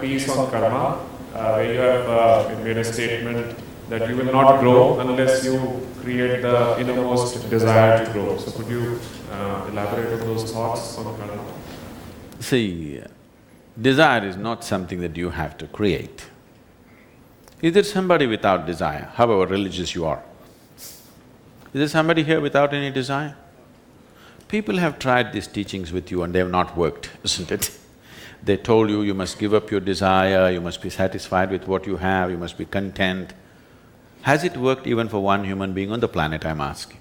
piece on karma where you have made a statement that you will not grow unless you create the innermost desire to grow. So could you elaborate on those thoughts on karma? See, desire is not something that you have to create. Is there somebody without desire, however religious you are? Is there somebody here without any desire? People have tried these teachings with you and they have not worked, isn't it? They told you, you must give up your desire, you must be satisfied with what you have, you must be content. Has it worked even for one human being on the planet, I'm asking?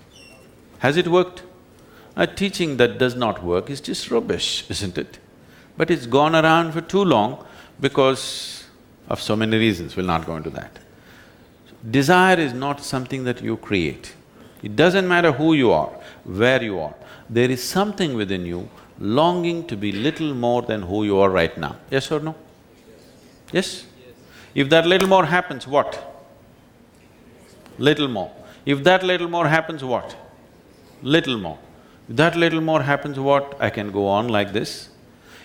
Has it worked? A teaching that does not work is just rubbish, isn't it? But it's gone around for too long because of so many reasons, we'll not go into that. Desire is not something that you create. It doesn't matter who you are, where you are, there is something within you longing to be little more than who you are right now. Yes or no? Yes? If that little more happens, what? Little more. If that little more happens, what? Little more. If that little more happens, what? I can go on like this.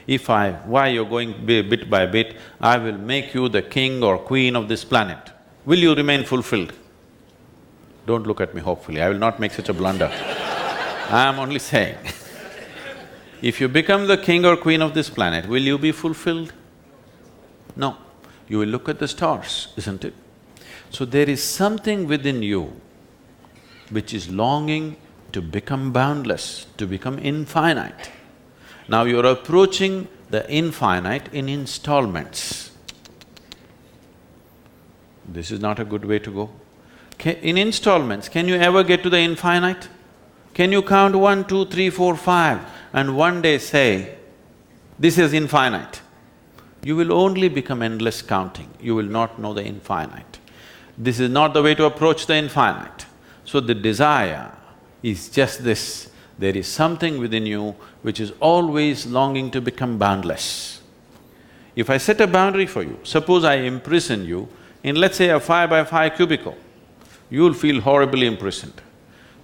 Why you're going bit by bit, I will make you the king or queen of this planet. Will you remain fulfilled? Don't look at me hopefully, I will not make such a blunder. I am only saying if you become the king or queen of this planet, will you be fulfilled? No. You will look at the stars, isn't it? So there is something within you which is longing to become boundless, to become infinite. Now you're approaching the infinite in installments. This is not a good way to go. In installments, can you ever get to the infinite? Can you count 1, 2, 3, 4, 5 and one day say, this is infinite? You will only become endless counting, you will not know the infinite. This is not the way to approach the infinite. So the desire is just this, there is something within you which is always longing to become boundless. If I set a boundary for you, suppose I imprison you in let's say a 5x5 cubicle, you'll feel horribly imprisoned.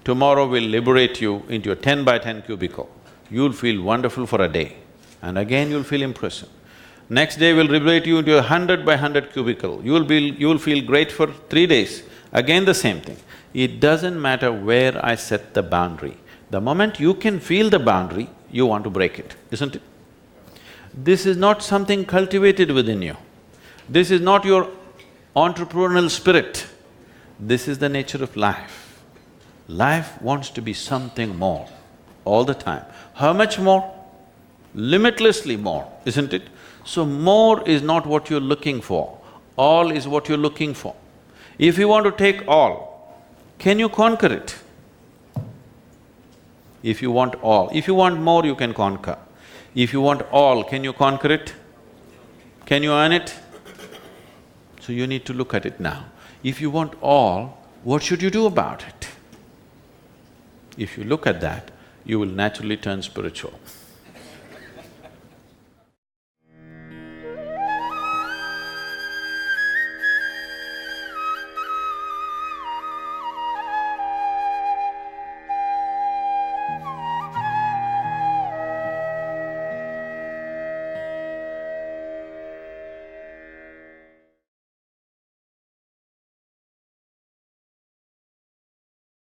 Tomorrow we'll liberate you into a 10x10 cubicle, you'll feel wonderful for a day and again you'll feel imprisoned. Next day we'll liberate you into a 100x100 cubicle, you'll feel great for 3 days, again the same thing. It doesn't matter where I set the boundary. The moment you can feel the boundary, you want to break it, isn't it? This is not something cultivated within you. This is not your entrepreneurial spirit. This is the nature of life. Life wants to be something more all the time. How much more? Limitlessly more, isn't it? So more is not what you're looking for, all is what you're looking for. If you want to take all, can you conquer it? If you want all, if you want more, you can conquer. If you want all, can you conquer it? Can you earn it? So you need to look at it now. If you want all, what should you do about it? If you look at that, you will naturally turn spiritual.